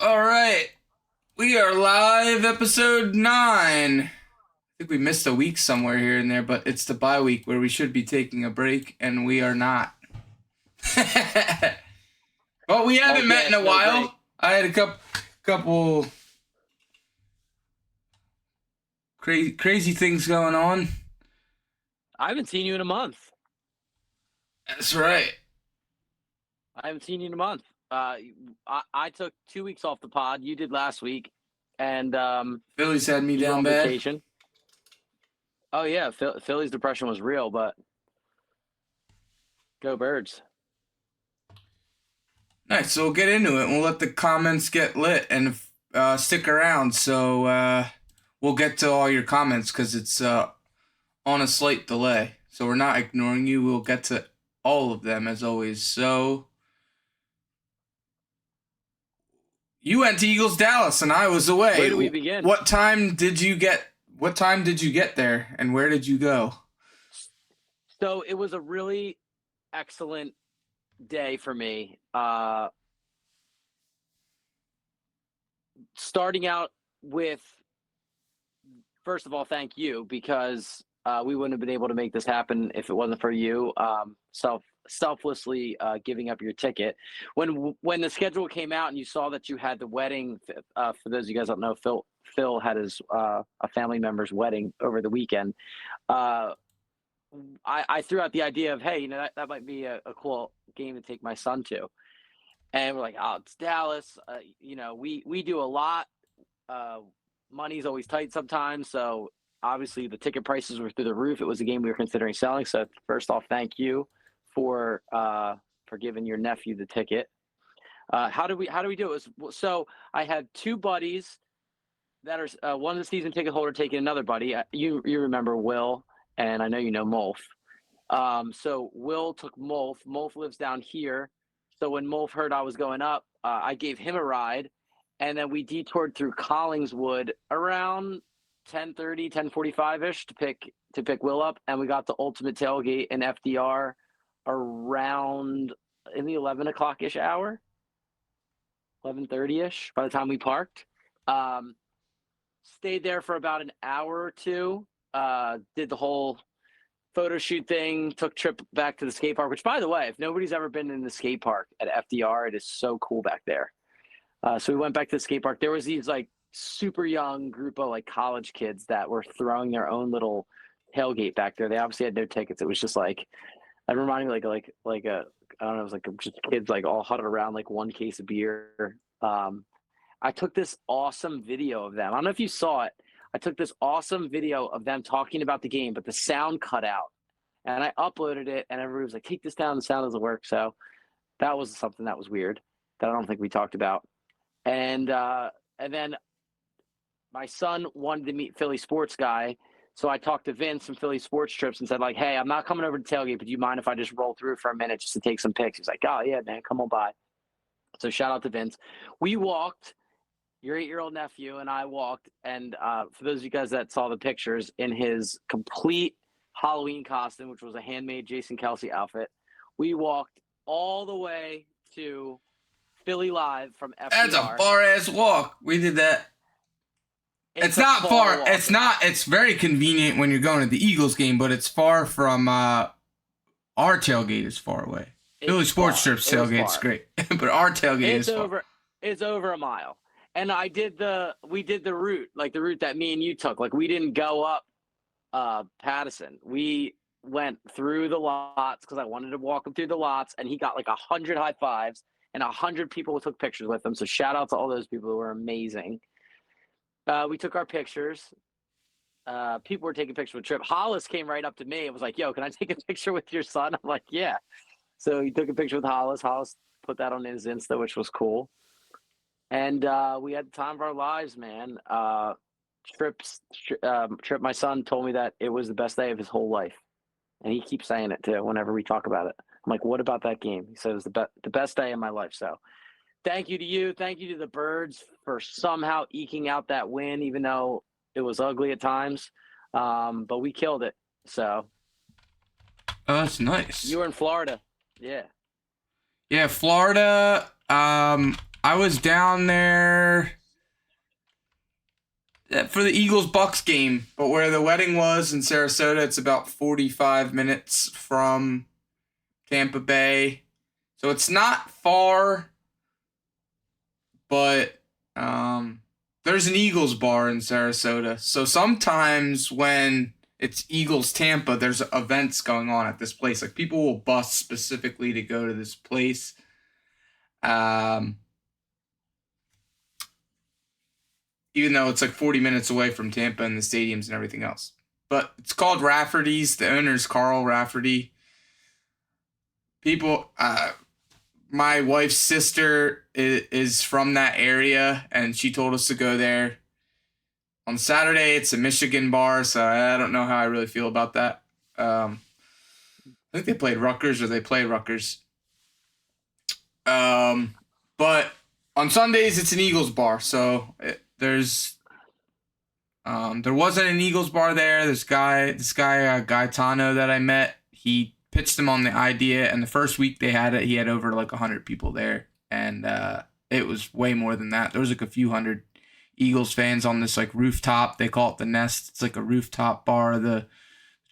All right, we are live, episode 9. I think we missed a week somewhere here and there, but it's the bye week where we should be taking a break, and we are not. But we haven't met in Podcast, a no break. while. I had a couple crazy things going on. I haven't seen you in a month. That's right. I haven't seen you in a month. I took 2 weeks off the pod. You did last week, and Philly's had me you were down on bad. vacation. Oh yeah, Philly's depression was real, but go Birds. Nice. So we'll get into it. We'll let the comments get lit and stick around. So we'll get to all your comments because it's on a slight delay. So we're not ignoring you. We'll get to all of them as always. So you went to Eagles Dallas and I was away. Where do we begin? What time did you get there and where did you go? So it was a really excellent day for me. Starting out with, first of all, thank you, because we wouldn't have been able to make this happen if it wasn't for you selflessly giving up your ticket. When the schedule came out and you saw that you had the wedding, for those of you guys that don't know, Phil had his a family member's wedding over the weekend. I threw out the idea of, hey, that might be a cool game to take my son to. And we're like, oh, it's Dallas. We do a lot. Money's always tight sometimes. So obviously the ticket prices were through the roof. It was a game we were considering selling. So first off, thank you for giving your nephew the ticket. How do we do it? So I had two buddies that are one of the season ticket holder taking another buddy. You remember Will, and I know you know Molf. So Will took Molf. Molf lives down here. So when Molf heard I was going up, I gave him a ride, and then we detoured through Collingswood around 10:30, 10:45-ish to pick Will up, and we got the ultimate tailgate in FDR around in the 11 o'clock-ish hour, 11:30-ish by the time we parked. Stayed there for about an hour or two, did the whole photo shoot thing, took trip back to the skate park, which, by the way, if nobody's ever been in the skate park at FDR, it is so cool back there. So we went back to the skate park. There was these like super young group of like college kids that were throwing their own little tailgate back there. They obviously had no tickets. It was just like, it reminded me like a, I don't know, it was like just kids like all huddled around like one case of beer. I took this awesome video of them. I don't know if you saw it. I took this awesome video of them talking about the game, but the sound cut out. And I uploaded it, and everybody was like, take this down, the sound doesn't work. So that was something that was weird that I don't think we talked about. And then my son wanted to meet Philly Sports Guy. So I talked to Vince from Philly Sports Trips and said, like, hey, I'm not coming over to tailgate, but do you mind if I just roll through for a minute just to take some pics? He's like, oh, yeah, man, come on by. So shout out to Vince. We walked. Your 8-year-old nephew and I walked, and for those of you guys that saw the pictures, in his complete Halloween costume, which was a handmade Jason Kelsey outfit, we walked all the way to Philly Live from FDR. That's a far ass walk. We did that. It's not far. Walk. It's not. It's very convenient when you're going to the Eagles game, but it's far from our tailgate is far away. Philly Sports Trips tailgate's great, but our tailgate is far. It's over a mile. And we did the route, like the route that me and you took. Like, we didn't go up Pattison. We went through the lots because I wanted to walk him through the lots, and he got like 100 high fives, and 100 people took pictures with him. So shout out to all those people who were amazing. We took our pictures. People were taking pictures with Trip. Hollis came right up to me and was like, yo, can I take a picture with your son? I'm like, yeah. So he took a picture with Hollis. Hollis put that on his Insta, which was cool. And we had the time of our lives, man. Trip, my son, told me that it was the best day of his whole life. And he keeps saying it, too, whenever we talk about it. I'm like, what about that game? He said it was the best day of my life. So thank you to you. Thank you to the Birds for somehow eking out that win, even though it was ugly at times. But we killed it. So. Oh, that's nice. You were in Florida. Yeah. Yeah, Florida. I was down there for the Eagles-Bucks game, but where the wedding was in Sarasota, it's about 45 minutes from Tampa Bay. So it's not far, but there's an Eagles bar in Sarasota. So sometimes when it's Eagles Tampa, there's events going on at this place. Like people will bus specifically to go to this place. Even though it's like 40 minutes away from Tampa and the stadiums and everything else. But it's called Rafferty's. The owner's Carl Rafferty. People, my wife's sister is from that area, and she told us to go there. On Saturday, it's a Michigan bar, so I don't know how I really feel about that. I think they played Rutgers, or they play Rutgers. But on Sundays, it's an Eagles bar, so there wasn't an Eagles bar there. This guy Gaetano that I met, he pitched him on the idea, and the first week they had it, he had over like 100 people there, and it was way more than that. There was like a few hundred Eagles fans on this like rooftop. They call it the Nest. It's like a rooftop bar, the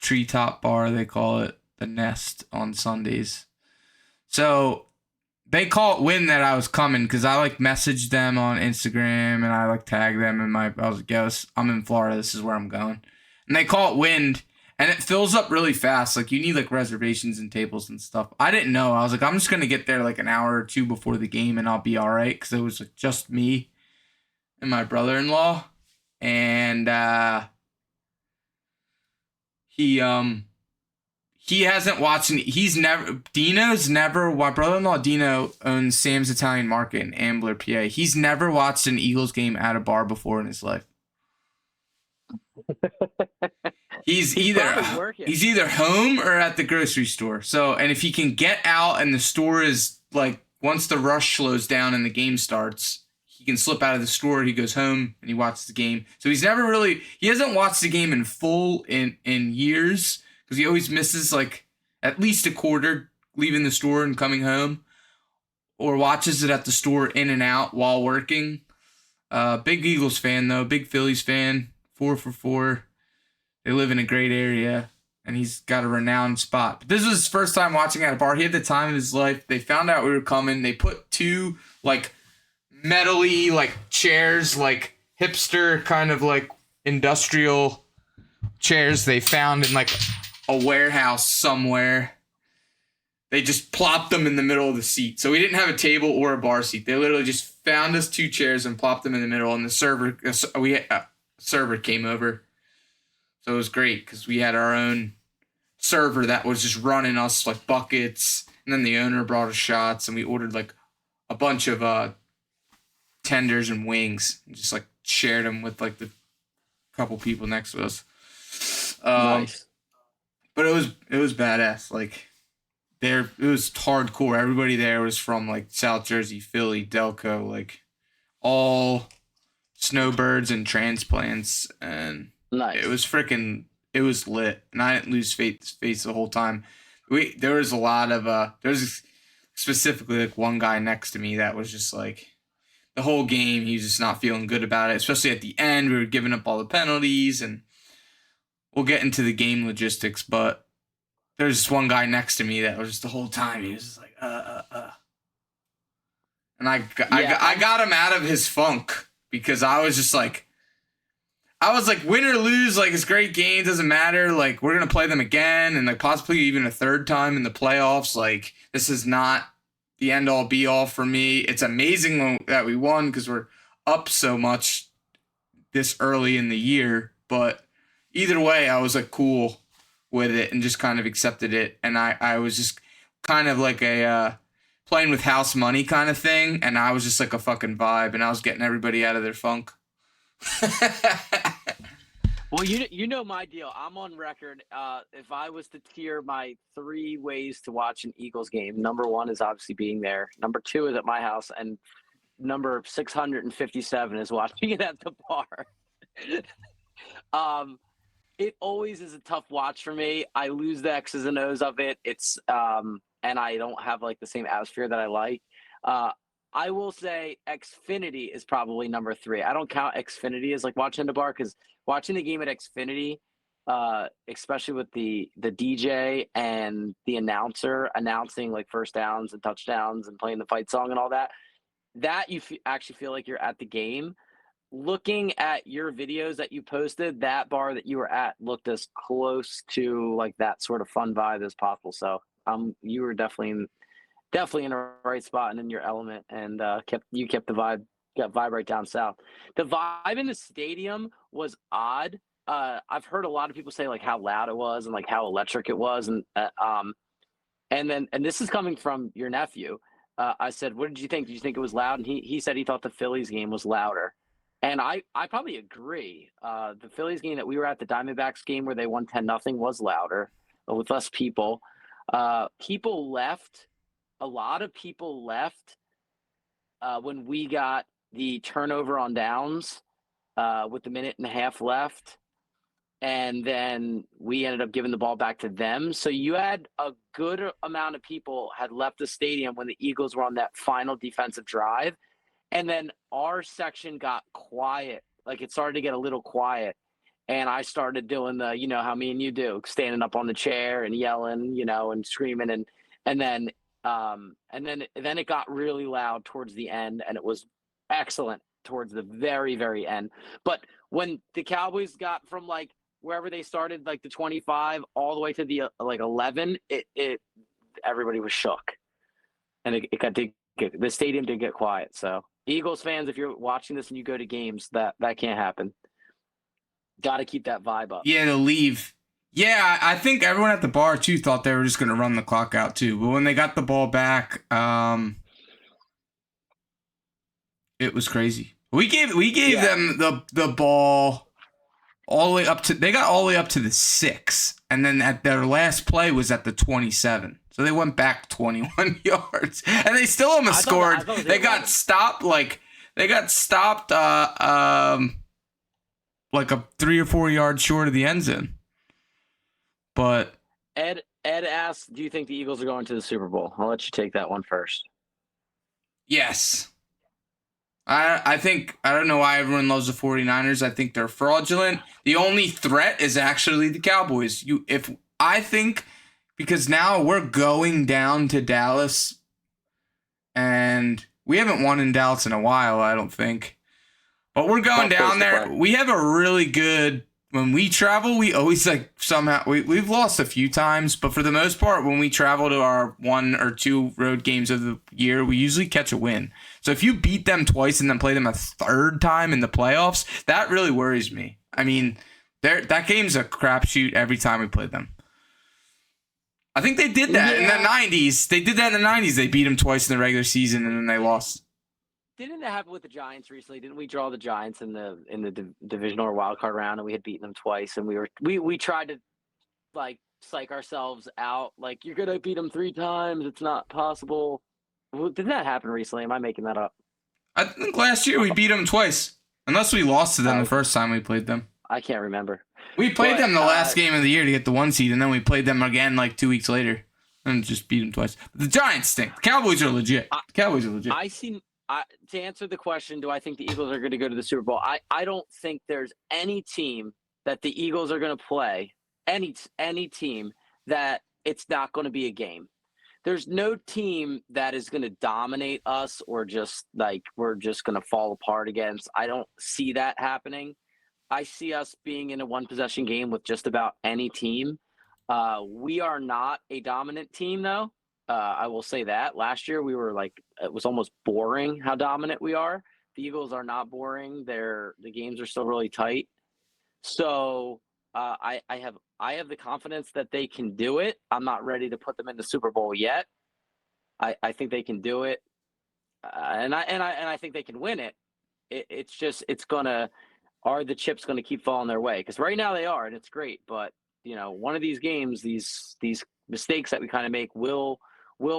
treetop bar. They call it the Nest on Sundays. So they caught wind that I was coming because I like messaged them on Instagram and I like tagged them in I was like, yo, I'm in Florida. This is where I'm going. And they caught wind and it fills up really fast. Like you need like reservations and tables and stuff. I didn't know. I was like, I'm just going to get there like an hour or two before the game and I'll be all right. Because it was like just me and my brother-in-law. And he hasn't watched my brother-in-law Dino owns Sam's Italian Market in Ambler, PA. He's never watched an Eagles game at a bar before in his life. He's either home or at the grocery store. So, and if he can get out and the store is like, once the rush slows down and the game starts, he can slip out of the store, he goes home and he watches the game. So he hasn't watched the game in full in years. Because he always misses like at least a quarter leaving the store and coming home, or watches it at the store in and out while working. Big Eagles fan though, big Phillies fan, 4 for 4. They live in a great area, and he's got a renowned spot. But this was his first time watching at a bar. He had the time of his life. They found out we were coming. They put 2 like metal-y like chairs, like hipster kind of like industrial chairs they found in like a warehouse somewhere. They just plopped them in the middle of the seat. So we didn't have a table or a bar seat. They literally just found us 2 chairs and plopped them in the middle. And the server came over. So it was great because we had our own server that was just running us like buckets. And then the owner brought us shots and we ordered like a bunch of tenders and wings and just like shared them with like the couple people next to us. Nice. But it was badass. Like it was hardcore. Everybody there was from like South Jersey, Philly, Delco, like all snowbirds and transplants, and nice. It was lit, and I didn't lose face the whole time. There was a lot of there's specifically like one guy next to me that was just like the whole game he was just not feeling good about it, especially at the end. We were giving up all the penalties, and we'll get into the game logistics, but there's this one guy next to me that was just the whole time he was just like and I got him out of his funk because I was like, win or lose, like it's a great game, doesn't matter, like we're gonna play them again and like possibly even a third time in the playoffs. Like this is not the end all be all for me. It's amazing that we won because we're up so much this early in the year, but either way, I was like cool with it and just kind of accepted it. And I was just kind of like a playing with house money kind of thing. And I was just like a fucking vibe, and I was getting everybody out of their funk. Well, you know my deal. I'm on record. If I was to tier my 3 ways to watch an Eagles game, number 1 is obviously being there. Number 2 is at my house, and number 657 is watching it at the bar. It always is a tough watch for me. I lose the X's and O's of it. It's and I don't have like the same atmosphere that I like. I will say Xfinity is probably number 3. I don't count Xfinity as like watching the bar because watching the game at Xfinity, especially with the DJ and the announcer announcing like first downs and touchdowns and playing the fight song and all that, that you actually feel like you're at the game. Looking at your videos that you posted, that bar that you were at looked as close to like that sort of fun vibe as possible. So you were definitely in the right spot and in your element, and kept the vibe, got vibe right down south. The vibe in the stadium was odd. I've heard a lot of people say like how loud it was and like how electric it was, and this is coming from your nephew. I said, "What did you think? Did you think it was loud?" And he said he thought the Phillies game was louder, and I probably agree. The Phillies game that we were at, the Diamondbacks game where they won 10-0, was louder with less people. People left. A lot of people left when we got the turnover on downs with the minute and a half left. And then we ended up giving the ball back to them. So you had a good amount of people had left the stadium when the Eagles were on that final defensive drive. And then our section got quiet. Like it started to get a little quiet. And I started doing the, how me and you do, standing up on the chair and yelling, and screaming. And then it got really loud towards the end, and it was excellent towards the very, very end. But when the Cowboys got from like wherever they started, like the 25 all the way to the like 11, it everybody was shook, and the stadium did get quiet. So Eagles fans, if you're watching this and you go to games, that can't happen. Got to keep that vibe up. Yeah, to leave. Yeah, I think everyone at the bar too thought they were just going to run the clock out too. But when they got the ball back, it was crazy. We gave them the ball all the way up to, they got all the way up to the 6, and then at their last play was at the 27. So they went back 21 yards, and they still almost scored. They got stopped like a 3 or 4 yards short of the end zone. But Ed asked, "Do you think the Eagles are going to the Super Bowl?" I'll let you take that one first. Yes. I think, I don't know why everyone loves the 49ers. I think they're fraudulent. The only threat is actually the Cowboys. Because now we're going down to Dallas, and we haven't won in Dallas in a while, I don't think. But we're going down there. We have a really good, when we travel, we always we've lost a few times, but for the most part, when we travel to our 1 or 2 road games of the year, we usually catch a win. So if you beat them twice and then play them a third time in the playoffs, that really worries me. I mean, that game's a crapshoot every time we play them. I think they did that in the 90s. They did that in the 90s. They beat them twice in the regular season, and then they lost. Didn't that happen with the Giants recently? Didn't we draw the Giants in the divisional or wild card round, and we had beaten them twice, and we tried to like psych ourselves out, like you're gonna beat them 3 times, it's not possible. Didn't that happen recently? Am I making that up? I think last year we beat them twice, unless we lost to them the first time we played them. I can't remember. We played them the last game of the year to get the 1 seed, and then we played them again like 2 weeks later and just beat them twice. But the Giants stink. The Cowboys are legit. To answer the question, do I think the Eagles are going to go to the Super Bowl? I don't think there's any team that the Eagles are going to play, any team that it's not going to be a game. There's no team that is going to dominate us or just like we're just going to fall apart against. I don't see that happening. I see us being in a one-possession game with just about any team. We are not a dominant team, though. I will say that. Last year, we were it was almost boring how dominant we are. The Eagles are not boring. The games are still really tight. So I have the confidence that they can do it. I'm not ready to put them in the Super Bowl yet. I think they can do it, and I think they can win it. Are the chips going to keep falling their way? Because right now they are, and it's great. But one of these games, these mistakes that we kind of make will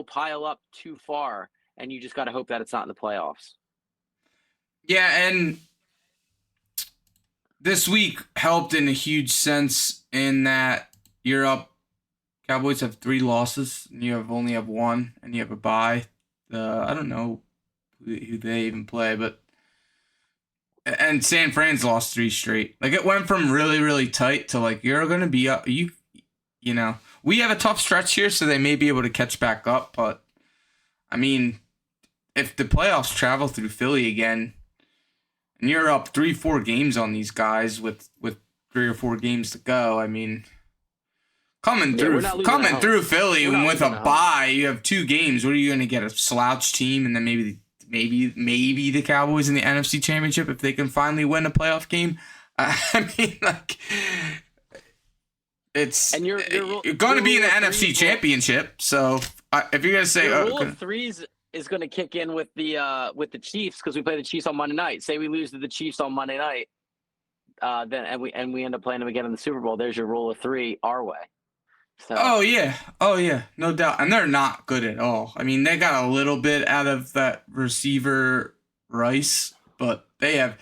pile up too far, and you just got to hope that it's not in the playoffs. Yeah, and this week helped in a huge sense in that you're up. Cowboys have 3 losses, and you only have 1, and you have a bye. I don't know who they even play, but and San Fran's lost 3 straight. Like it went from really really tight to like you're gonna be up. You know we have a tough stretch here, so they may be able to catch back up. But I mean, if the playoffs travel through Philly again, and you're up 3-4 games on these guys with 3 or 4 games to go, I mean. Coming through Philly and with a bye, you have 2 games. What are you going to get? A slouch team, and then maybe the Cowboys in the NFC Championship if they can finally win a playoff game. I mean, like it's and you're going to be in the NFC Championship. So if you're going to say rule of threes is going to kick in with the Chiefs because we play the Chiefs on Monday night. Say we lose to the Chiefs on Monday night, then we end up playing them again in the Super Bowl. There's your rule of 3 our way. So. Oh yeah, no doubt, and they're not good at all. I mean, they got a little bit out of that receiver Rice, but they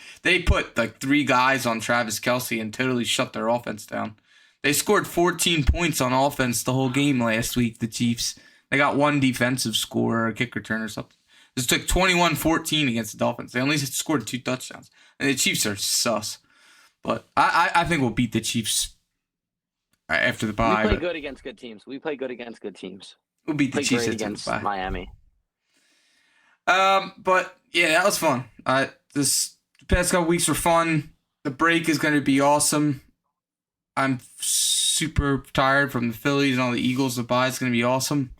put like 3 guys on Travis Kelce and totally shut their offense down. They scored 14 points on offense the whole game last week. The Chiefs, they got 1 defensive score or a kick return or something. This took 21-14 against the Dolphins. They only scored 2 touchdowns, and the Chiefs are sus. But I think we'll beat the Chiefs. After the bye, we play good against good teams. We'll beat the Chiefs against Miami. But yeah, that was fun. The past couple weeks were fun. The break is going to be awesome. I'm super tired from the Phillies and all the Eagles. The bye is going to be awesome.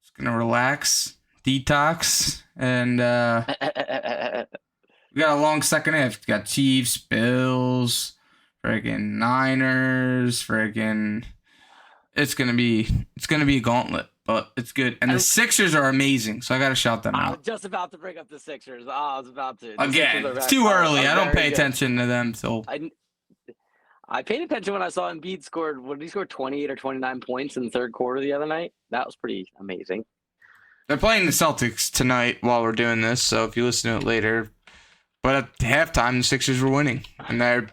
Just going to relax, detox, and we got a long second half. We got Chiefs, Bills. Friggin' Niners, it's gonna be a gauntlet, but it's good. And the Sixers are amazing, so I gotta shout them out. I was just about to bring up the Sixers. I was about to. Again, it's too early. I don't pay attention to them, so I paid attention when I saw Embiid scored. What did he score? 28 or 29 points in the third quarter the other night. That was pretty amazing. They're playing the Celtics tonight while we're doing this, so if you listen to it later. But at halftime, the Sixers were winning, and they're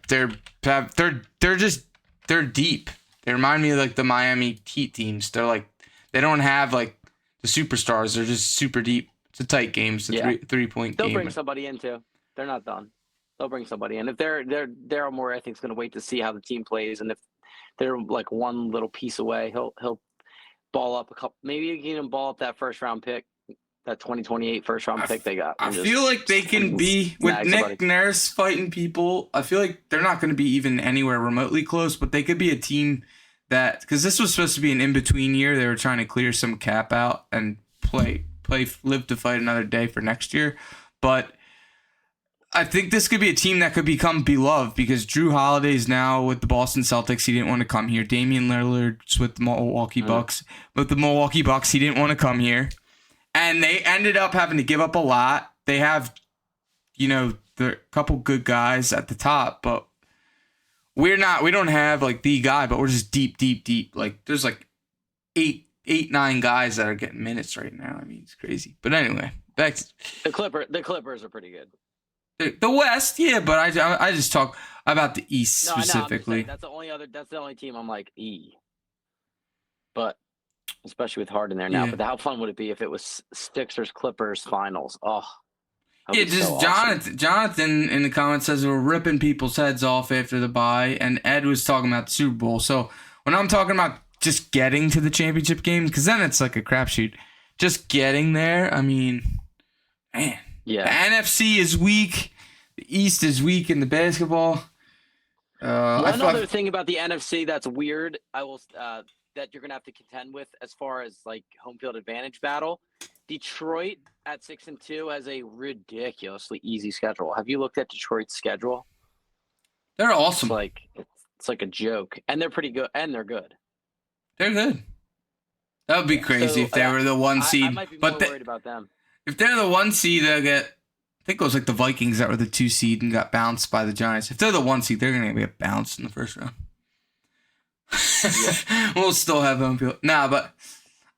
deep. They remind me of like the Miami Heat teams. They don't have like the superstars. They're just super deep. It's a tight game. It's a 3-point game. They'll bring somebody in too. They're not done. They'll bring somebody in. If Daryl Morey, I think, is going to wait to see how the team plays, and if they're like one little piece away, he'll ball up a couple. Maybe he can even ball up that first round pick. That 2028 first-round pick they got. I feel like they can be, with Nick Nurse fighting people, I feel like they're not going to be even anywhere remotely close, but they could be a team that, because this was supposed to be an in-between year, they were trying to clear some cap out and live to fight another day for next year. But I think this could be a team that could become beloved because Drew Holiday's now with the Boston Celtics. He didn't want to come here. Damian Lillard's with the Milwaukee Bucks. With the Milwaukee Bucks, he didn't want to come here. And they ended up having to give up a lot. They have, the couple good guys at the top, but we don't have like the guy, but we're just deep. Like there's like eight, 9 guys that are getting minutes right now. I mean, it's crazy. But anyway, back to the Clippers are pretty good. The West, yeah, but I just talk about the East specifically. That's the only team I'm like, but especially with Harden there now. Yeah. But how fun would it be if it was Sixers Clippers finals? Oh, yeah, just so awesome. Jonathan in the comments says we're ripping people's heads off after the bye, and Ed was talking about the Super Bowl. So when I'm talking about just getting to the championship game, because then it's like a crapshoot. Just getting there, I mean, man. Yeah. The NFC is weak. The East is weak in the basketball. One other thing about the NFC that's weird, that you're gonna have to contend with as far as like home field advantage battle. Detroit at 6-2 has a ridiculously easy schedule. Have you looked at Detroit's schedule? They're awesome. It's like a joke, and they're pretty good, and they're good. They're good. That would be crazy if they were the 1 seed. I might be more worried about them. If they're the 1 seed, they'll get. I think it was like the Vikings that were the 2 seed and got bounced by the Giants. If they're the 1 seed, they're gonna get bounced in the first round. Yeah. We'll still have home field. But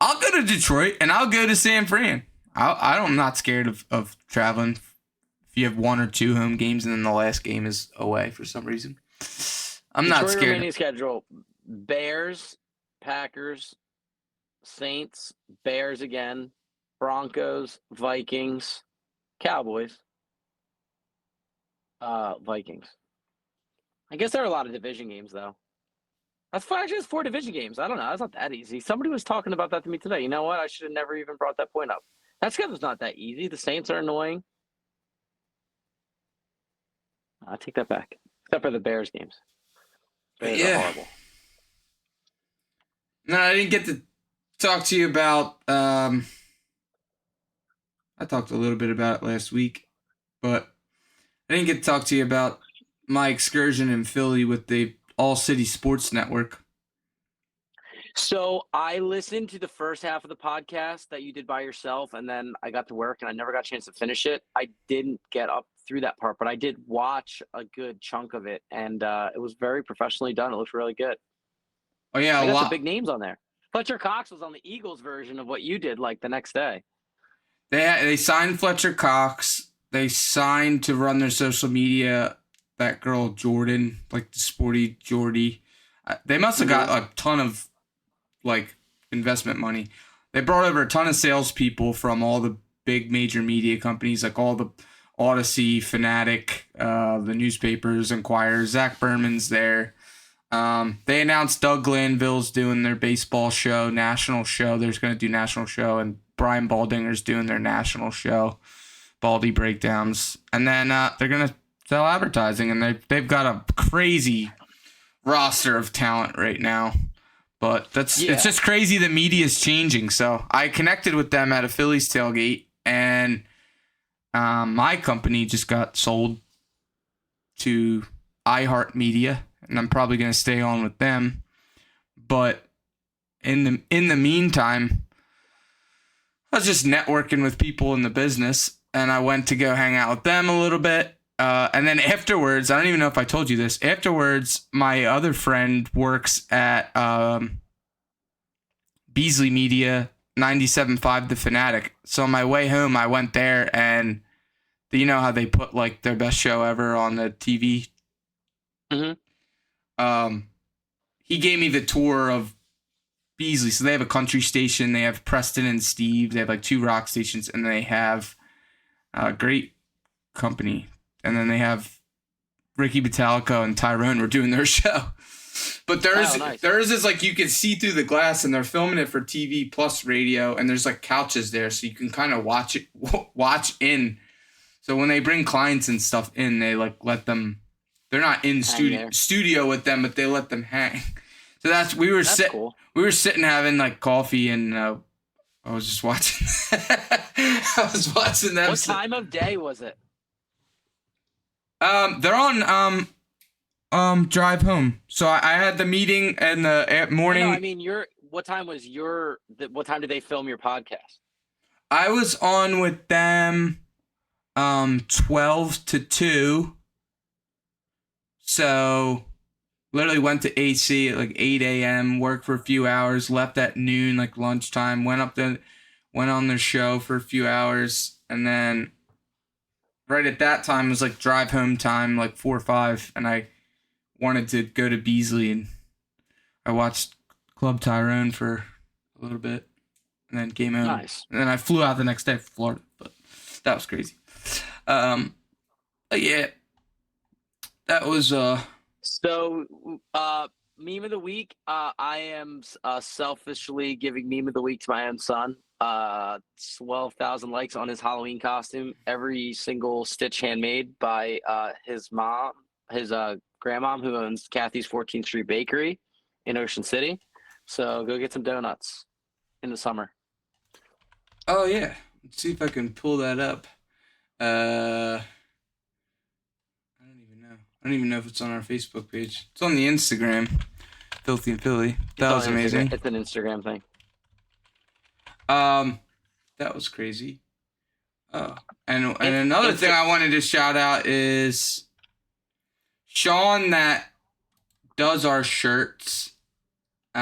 I'll go to Detroit and I'll go to San Fran. I'm not scared of traveling. If you have 1 or 2 home games and then the last game is away for some reason, I'm not scared. Remaining schedule: Bears, Packers, Saints, Bears again, Broncos, Vikings, Cowboys. Vikings. I guess there are a lot of division games though. That's fine. Actually, it's 4 division games. I don't know. That's not that easy. Somebody was talking about that to me today. You know what? I should have never even brought that point up. That schedule's not that easy. The Saints are annoying. I take that back. Except for the Bears games. Bears are horrible. No, I didn't get to talk to you about. I talked a little bit about it last week, but I didn't get to talk to you about my excursion in Philly with the All City Sports Network. So I listened to the first half of the podcast that you did by yourself, and then I got to work and I never got a chance to finish it. I didn't get up through that part, but I did watch a good chunk of it, and it was very professionally done. It looked really good. Oh yeah, I got some big names on there. Fletcher Cox was on the Eagles version of what you did, like the next day. They signed Fletcher Cox. They signed to run their social media that girl Jordan, like the sporty Jordy. They must have got a ton of like investment money. They brought over a ton of salespeople from all the big major media companies, like all the Odyssey, Fanatic, the newspapers, Enquirer. Zach Berman's there. They announced Doug Glanville's doing their baseball show, national show. They're going to do national show, and Brian Baldinger's doing their national show, Baldy Breakdowns. And then they're going to sell advertising, and they've got a crazy roster of talent right now. But it's just crazy the media is changing. So I connected with them at a Phillies tailgate, and my company just got sold to iHeartMedia, and I'm probably going to stay on with them. But in the meantime, I was just networking with people in the business, and I went to go hang out with them a little bit. And then afterwards, I don't even know if I told you this. Afterwards, my other friend works at Beasley Media, 97.5 The Fanatic. So on my way home, I went there, and you know how they put like their best show ever on the TV? Mm-hmm. He gave me the tour of Beasley. So they have a country station. They have Preston and Steve. They have like 2 rock stations, and they have a great company. And then they have Ricky Metallico and Tyrone were doing their show. But theirs is like you can see through the glass, and they're filming it for TV plus radio, and there's like couches there, so you can kind of watch in. So when they bring clients and stuff in, they like let them. They're not in studio with them, but they let them hang. So we were sitting having like coffee, and I was just watching. I was watching them. What time of day was it? They're on drive home. So I had the meeting in the morning. No, I mean what time did they film your podcast? I was on with them 12 to 2. So literally went to AC at like 8 a.m., worked for a few hours, left at noon, like lunchtime, went on their show for a few hours, and then right at that time was like drive home time, like 4 or 5, and I wanted to go to Beasley, and I watched Club Tyrone for a little bit, and then came home. Nice. And then I flew out the next day for Florida, but that was crazy. But yeah, that was So, meme of the week. I am selfishly giving meme of the week to my own son. 12,000 likes on his Halloween costume. Every single stitch handmade by his mom, his grandmom, who owns Kathy's 14th Street Bakery in Ocean City. So go get some donuts in the summer. Oh yeah, let's see if I can pull that up. I don't even know if it's on our Facebook page. It's on the Instagram. Philthy and Philly. That was amazing. It's an Instagram thing. That was crazy. Oh, and another thing I wanted to shout out is Sean that does our shirts. We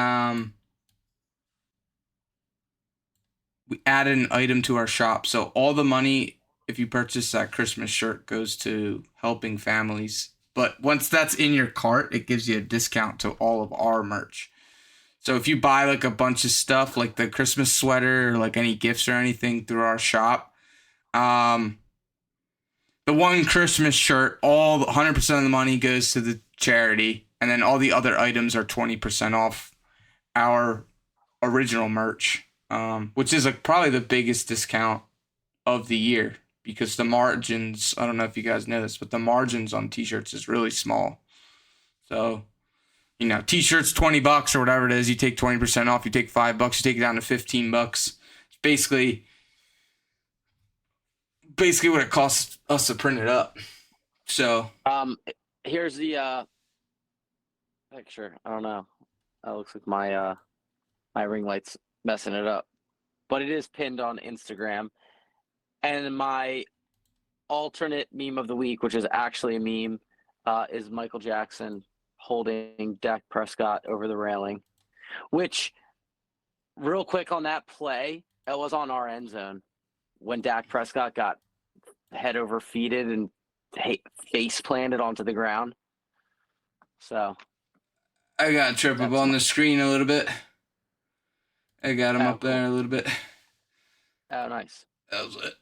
added an item to our shop, so all the money, if you purchase that Christmas shirt, goes to helping families. But once that's in your cart, it gives you a discount to all of our merch. So if you buy like a bunch of stuff, like the Christmas sweater or like any gifts or anything through our shop, the one Christmas shirt, all 100% of the money goes to the charity, and then all the other items are 20% off our original merch, which is like probably the biggest discount of the year because the margins, I don't know if you guys know this, but the margins on t-shirts is really small. So, t-shirts $20 or whatever it is, you take 20% off, you take $5, you take it down to $15. It's basically what it costs us to print it up. So, here's the picture. I don't know. That looks like my ring light's messing it up. But it is pinned on Instagram. And my alternate meme of the week, which is actually a meme, is Michael Jackson holding Dak Prescott over the railing. Which, real quick on that play, it was on our end zone when Dak Prescott got head over feeted and face planted onto the ground. So I got a trip up on the screen a little bit. I got him up there a little bit. Oh, nice. That was it.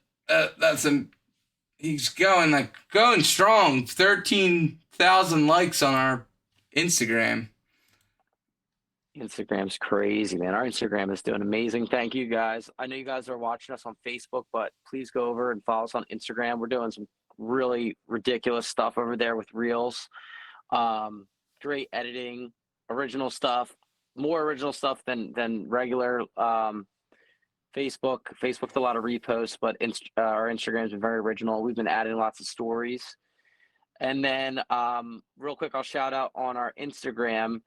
That's him. He's going strong. 13,000 likes on our Instagram. Instagram's crazy, man. Our Instagram is doing amazing. Thank you, guys. I know you guys are watching us on Facebook, but please go over and follow us on Instagram. We're doing some really ridiculous stuff over there with reels. Great editing, original stuff, more original stuff than regular. Facebook's a lot of reposts, but our Instagram's been very original. We've been adding lots of stories. And then real quick, I'll shout out on our Instagram,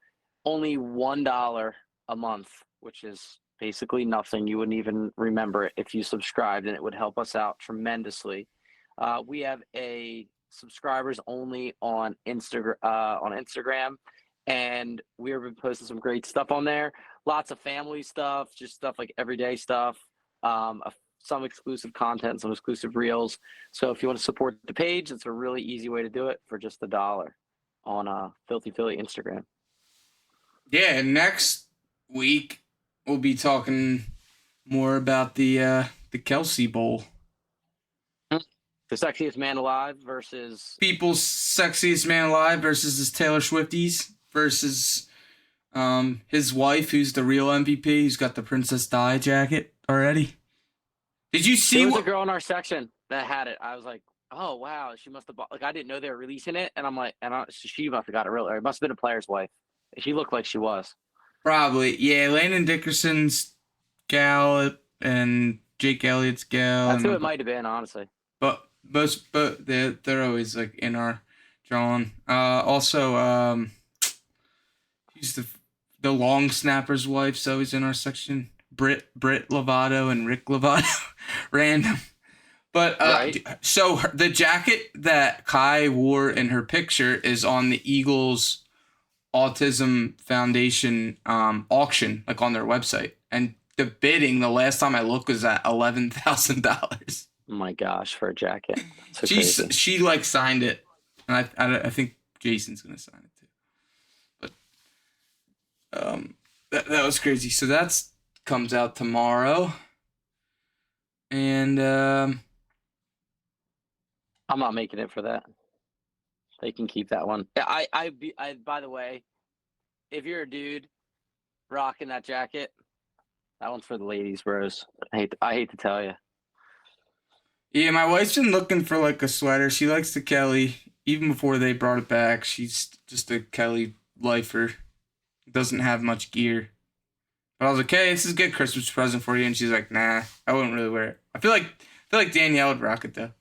only $1 a month, which is basically nothing. You wouldn't even remember it if you subscribed, and it would help us out tremendously. We have a subscribers only on Instagram, and we've been posting some great stuff on there. Lots of family stuff, just stuff like everyday stuff, some exclusive content, some exclusive reels. So if you want to support the page, it's a really easy way to do it for just $1 on Philthy Philly Instagram. Yeah, next week we'll be talking more about the Kelsey Bowl. The sexiest man alive versus people's sexiest man alive versus his Taylor Swifties versus his wife, who's the real MVP, who's got the Princess Di jacket already. Did you see there was a girl in our section that had it? I was like, oh wow, she must have bought. Like, I didn't know they were releasing it, and I'm like, she must have got it real. It must have been a player's wife. She looked like she was. Probably, yeah. Landon Dickerson's gal and Jake Elliott's gal. That's who it might have been, honestly. But they're always like in our drawing. Also, he's the long snapper's wife's always in our section. Britt Lovato and Rick Lovato, random. But right. So the jacket that Kai wore in her picture is on the Eagles Autism Foundation auction, like on their website, and the bidding the last time I looked was at $11,000. Oh my gosh, for a jacket. So she like signed it, and I think Jason's gonna sign it too. But that was crazy. So that's comes out tomorrow, and I'm not making it for that. They can keep that one. I by the way, if you're a dude rocking that jacket, that one's for the ladies, bros. I hate to tell you. Yeah, my wife's been looking for like a sweater. She likes the Kelly. Even before they brought it back, she's just a Kelly lifer. Doesn't have much gear. But I was like, hey, this is a good Christmas present for you. And she's like, nah, I wouldn't really wear it. I feel like Danielle would rock it though.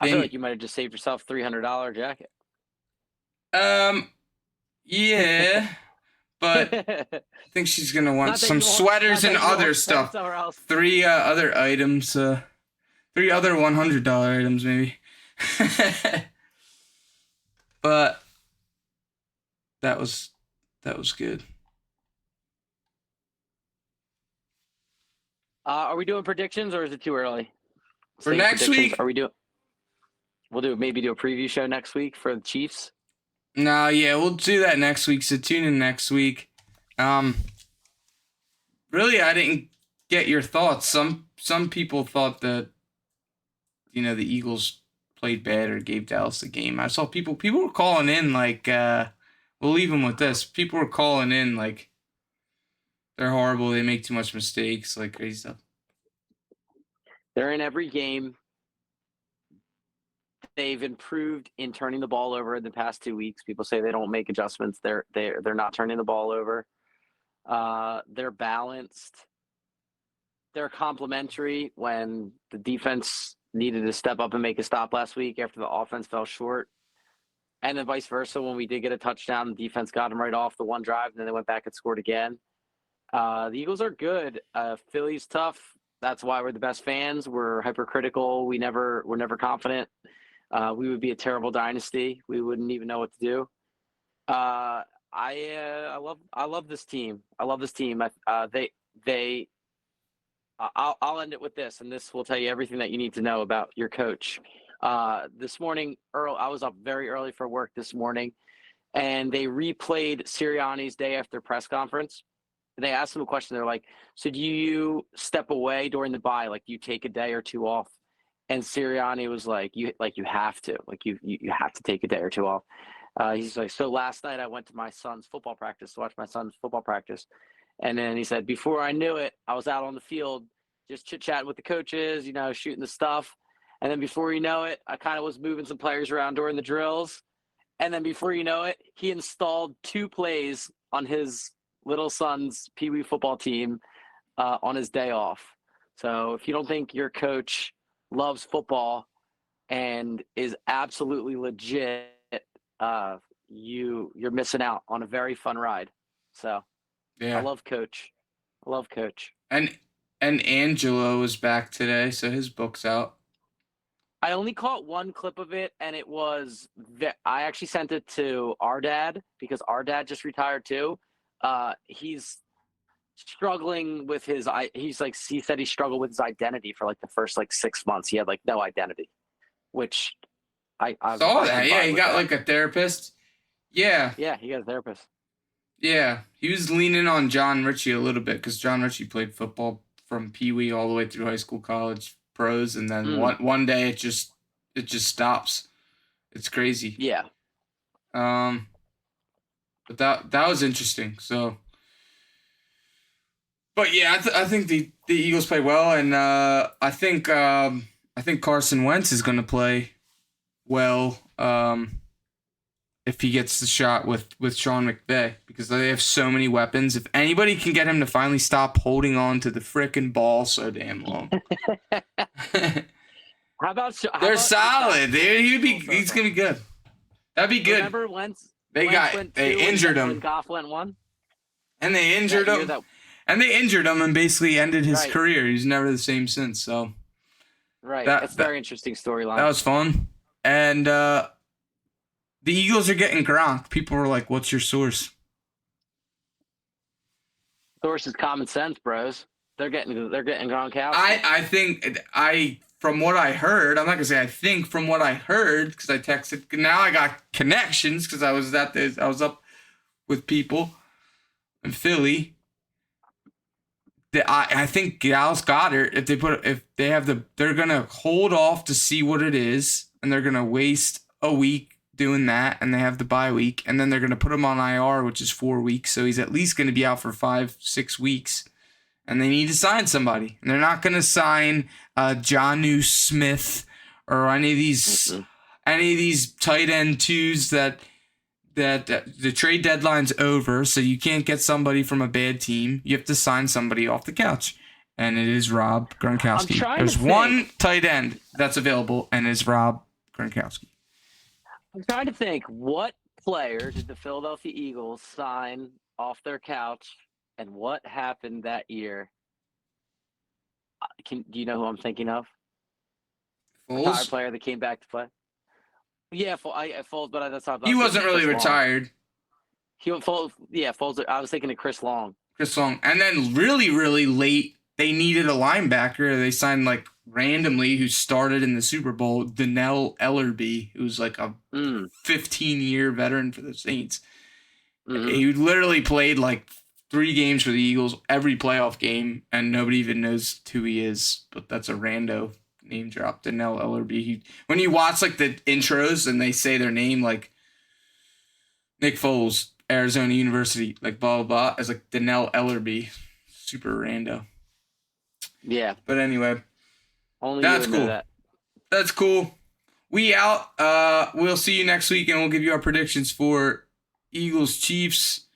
I feel like you might have just saved yourself $300 jacket. Yeah. But I think she's gonna want some sweaters and other stuff. 3 other items, 3 other $100 items maybe. But that was good. Are we doing predictions or is it too early? For next week? We'll maybe do a preview show next week for the Chiefs. No, yeah, we'll do that next week. So tune in next week. Really, I didn't get your thoughts. Some people thought that the Eagles played bad or gave Dallas the game. I saw people were calling in like, we'll leave them with this. People were calling in like they're horrible. They make too much mistakes, like crazy stuff. They're in every game. They've improved in turning the ball over in the past 2 weeks. People say they don't make adjustments. They're not turning the ball over. They're balanced. They're complementary when the defense needed to step up and make a stop last week after the offense fell short. And then vice versa, when we did get a touchdown, the defense got them right off the one drive, and then they went back and scored again. The Eagles are good. Philly's tough. That's why we're the best fans. We're hypercritical. We're never confident. We would be a terrible dynasty. We wouldn't even know what to do. I love this team. I love this team. I'll end it with this, and this will tell you everything that you need to know about your coach. This morning, I was up very early for work this morning, and they replayed Sirianni's day after press conference. And they asked him a question. They're like, "So do you step away during the bye? Like, do you take a day or two off?" And Sirianni was like, "You have to. Like, you have to take a day or two off." He's like, "So last night I went to my son's football practice to watch my son's football practice." And then he said, "Before I knew it, I was out on the field just chit-chatting with the coaches, shooting the stuff. And then before you know it, I kind of was moving some players around during the drills. And then before you know it, he installed 2 plays on his little son's Pee Wee football team on his day off." So if you don't think your coach loves football and is absolutely legit, you're missing out on a very fun ride. So Yeah. I love Coach. And Angelo is back today, so his book's out. I only caught one clip of it, and it was I actually sent it to our dad because our dad just retired too. He's struggling with he said he struggled with his identity for like the first 6 months. He had no identity, which I saw that. Yeah, he got a therapist. Yeah. Yeah, he got a therapist. Yeah, he was leaning on John Ritchie a little bit because John Ritchie played football from Pee Wee all the way through high school, college, pros, and then one day it just stops. It's crazy. Yeah. But that was interesting. So, but yeah, I think the Eagles play well, and I think Carson Wentz is going to play well. If he gets the shot with Sean McVay, because they have so many weapons. If anybody can get him to finally stop holding on to the frickin' ball so damn long. They're solid, dude. He's gonna be good. That'd be good. Remember Wentz? They injured him. When Goff went one. And they injured him. And basically ended his career. He's never the same since. So. Right. That's a very interesting storyline. That was fun. And the Eagles are getting Gronk. People were like, "What's your source?" Source is common sense, bros. They're getting Gronkowski. I think from what I heard, I'm not gonna say I think from what I heard because I texted. Now I got connections because I was up with people in Philly. I think Dallas Goedert, they're gonna hold off to see what it is, and they're gonna waste a week doing that, and they have the bye week, and then they're gonna put him on IR, which is 4 weeks, so he's at least gonna be out for 5-6 weeks, and they need to sign somebody, and they're not gonna sign Jonnu Smith or any of these tight end twos that the trade deadline's over, so you can't get somebody from a bad team. You have to sign somebody off the couch, and it is Rob Gronkowski. There's one tight end that's available, and it's Rob Gronkowski. I'm trying to think, what player did the Philadelphia Eagles sign off their couch, and what happened that year? Do you know who I'm thinking of? Foles? A player that came back to play. Yeah, Foles, but that's not. He wasn't really retired. Foles. I was thinking of Chris Long. And then really, really late, they needed a linebacker. They signed randomly who started in the Super Bowl, Donnell Ellerbe, who's a 15-year veteran for the Saints. Mm-hmm. He literally played 3 games for the Eagles, every playoff game, and nobody even knows who he is. But that's a rando name drop Donnell Ellerby. When you watch like the intros and they say their name, like Nick Foles, Arizona University, like blah blah blah, as like Donnell Ellerby, super rando. Yeah. But anyway, Only that's you would know cool. that. That's cool. We out. We'll see you next week, and we'll give you our predictions for Eagles Chiefs,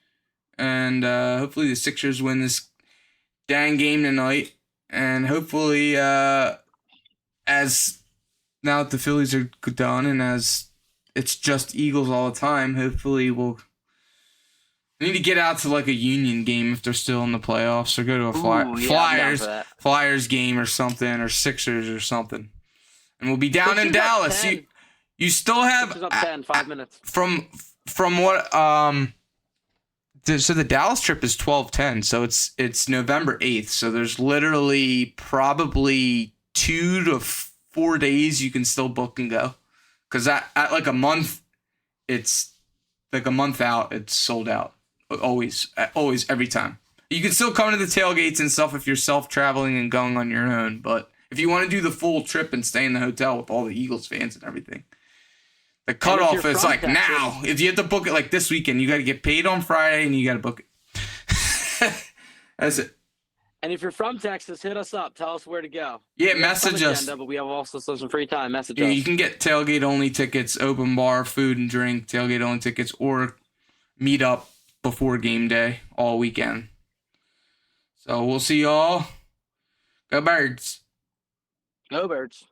and hopefully the Sixers win this dang game tonight, and hopefully as now that the Phillies are done and as it's just Eagles all the time, hopefully we need to get out to like a Union game if they're still in the playoffs, or go to a Flyers game or something, or Sixers or something. And we'll be down in Dallas. You still have Sixers up 10, 5 minutes. From what so the Dallas trip is 12/10, so it's November 8th. So there's literally probably 2 to 4 days you can still book and go. Cuz at like a month, it's like a month out, it's sold out. Always every time. You can still come to the tailgates and stuff if you're self-traveling and going on your own, but if you want to do the full trip and stay in the hotel with all the Eagles fans and everything, the cutoff is like Texas, now. If you have to book it like this weekend, you got to get paid on Friday and you got to book it. That's it. And if you're from Texas, hit us up. Tell us where to go. Yeah, message us. But we have also some free time. Message us. You can get tailgate only tickets, open bar, food and drink, tailgate only tickets, or meet up before game day all weekend. So we'll see y'all. Go Birds. Go Birds.